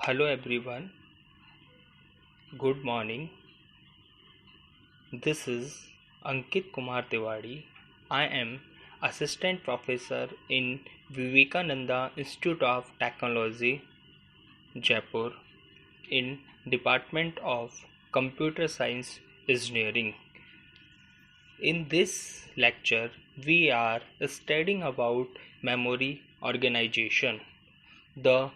Hello everyone, good morning. This is Ankit Kumar Tiwari. I am Assistant Professor in Vivekananda Institute of Technology, Jaipur, in Department of Computer Science Engineering. In this lecture, we are studying about memory organization. The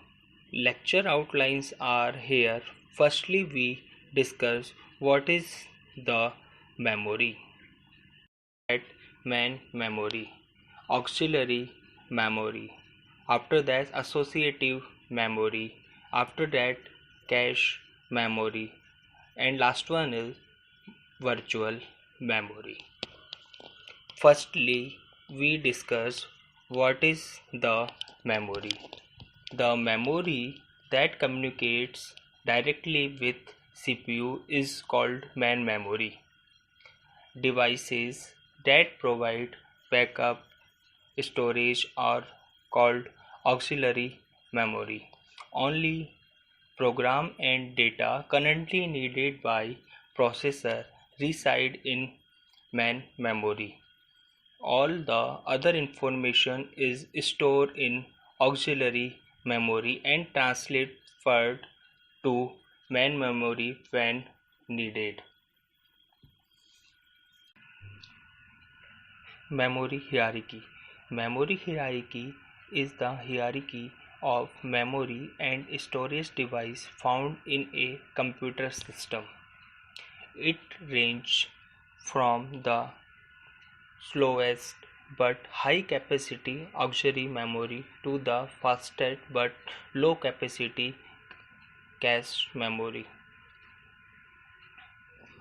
lecture outlines are here. Firstly, we discuss what is the memory. At main memory, auxiliary memory. After that, associative memory. After that, cache memory. And last one is virtual memory. Firstly, we discuss what is the memory. The memory that communicates directly with CPU is called main memory. Devices that provide backup storage are called auxiliary memory. Only program and data currently needed by processor reside in main memory. All the other information is stored in auxiliary memory and transferred to main memory when needed. Memory hierarchy. Memory hierarchy is the hierarchy of memory and storage device found in a computer system. It ranges from the slowest but high capacity auxiliary memory to the fastest but low capacity cache memory.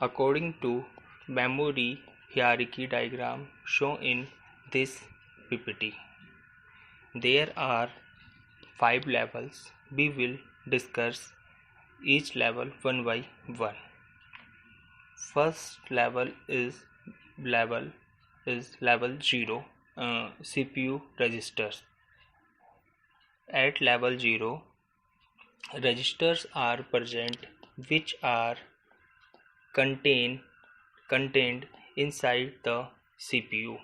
According to memory hierarchy diagram shown in this PPT, there are 5 levels. We will discuss each level one by one. First level is level 0, CPU registers. At level 0, registers are present which are contained inside the CPU.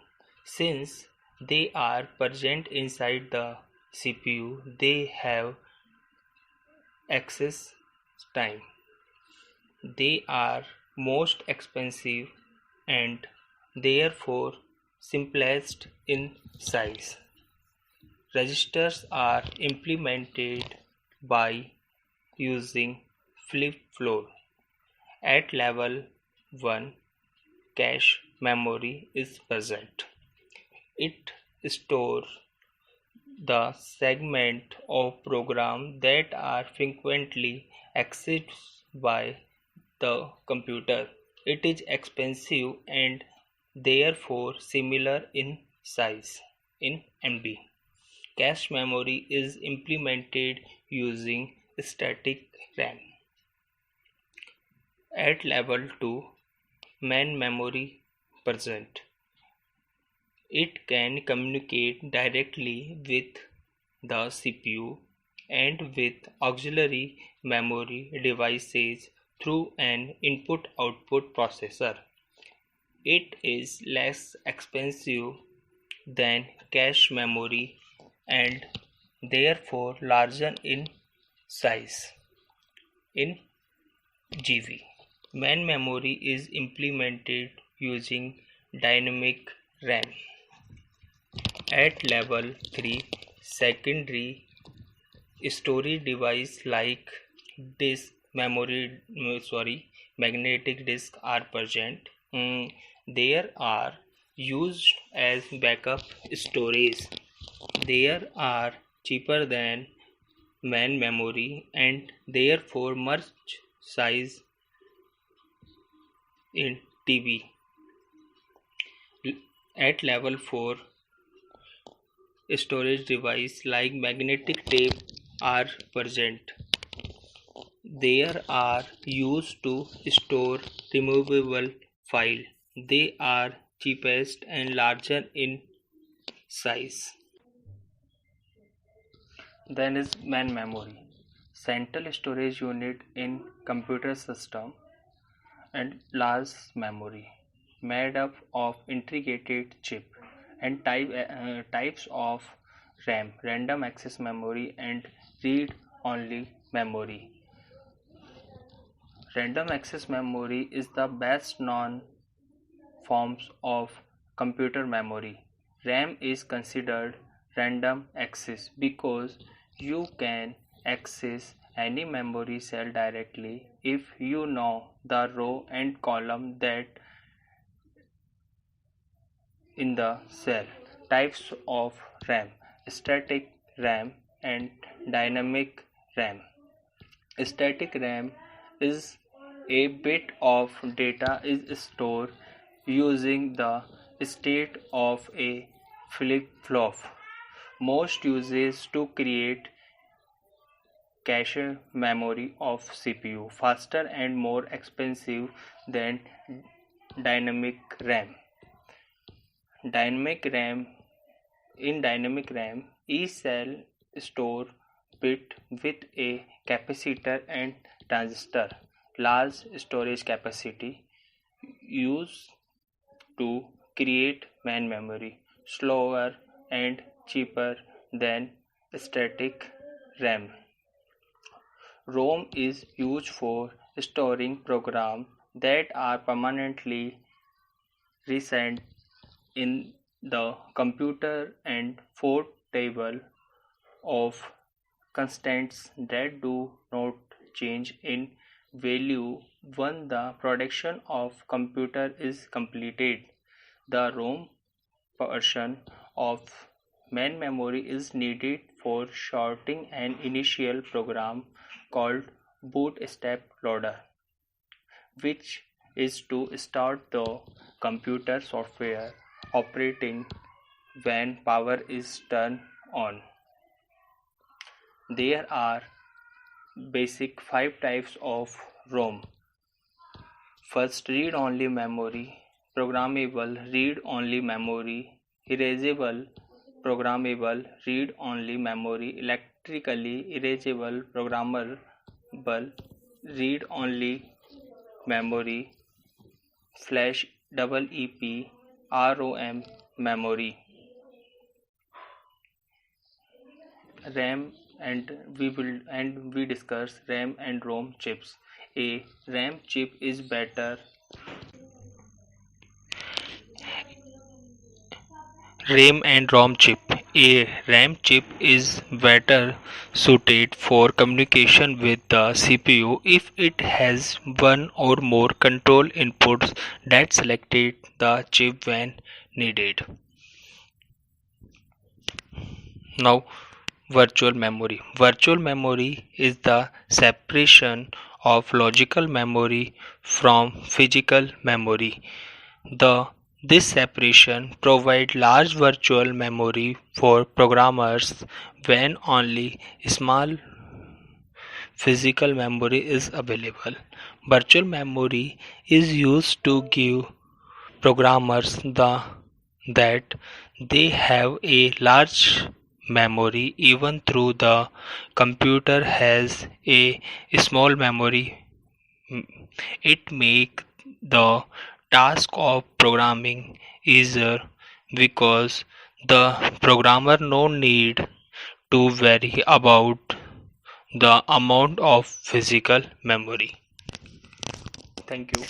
Since they are present inside the CPU, they have access time. They are most expensive and therefore simplest in size. Registers are implemented by using flip-flop. At level 1, cache memory is present. It stores the segment of program that are frequently accessed by the computer. It is expensive and therefore similar in size in MB. Cache memory is implemented using static RAM. At level 2, main memory present. It can communicate directly with the CPU and with auxiliary memory devices through an input-output processor. It is less expensive than cache memory and therefore larger in size in GB. Main memory is implemented using dynamic RAM. At level 3, secondary storage device like magnetic disk are present. They are used as backup storage. They are cheaper than main memory and therefore much size in TB. At level 4, storage devices like magnetic tape are present. They are used to store removable files. They are cheapest and larger in size. Then is main memory. central storage unit in computer system, and large memory made up of integrated chip, and types of RAM, random access memory and read only memory. Random access memory is the best known forms of computer memory. RAM is considered random access because you can access any memory cell directly if you know the row and column that in the cell. Types of RAM: static RAM and dynamic RAM. Static RAM is a bit of data is stored using the state of a flip-flop. Most uses to create cache memory of CPU, faster and more expensive than dynamic RAM. Dynamic RAM In dynamic RAM, each cell store bit with a capacitor and transistor. Large storage capacity used to create main memory, slower and cheaper than static RAM. ROM is used for storing programs that are permanently recent in the computer and for table of constants that do not change in value when the production of computer is completed. The ROM portion of main memory is needed for shorting an initial program called bootstrap loader, which is to start the computer software operating when power is turned on. There are basic 5 types of ROM. First, read-only memory, programmable read-only memory, erasable programmable read-only memory, electrically erasable programmable read-only memory, flash EEP ROM memory. RAM we discuss RAM and ROM chips. A RAM chip is better. RAM and ROM chip. A RAM chip is better suited for communication with the CPU if it has one or more control inputs that selected the chip when needed. Now, virtual memory. Virtual memory is the separation of logical memory from physical memory. This separation provides large virtual memory for programmers when only small physical memory is available. Virtual memory is used to give programmers that they have a large memory even though the computer has a small memory. It makes the task of programming easier because the programmer no need to worry about the amount of physical memory. Thank you.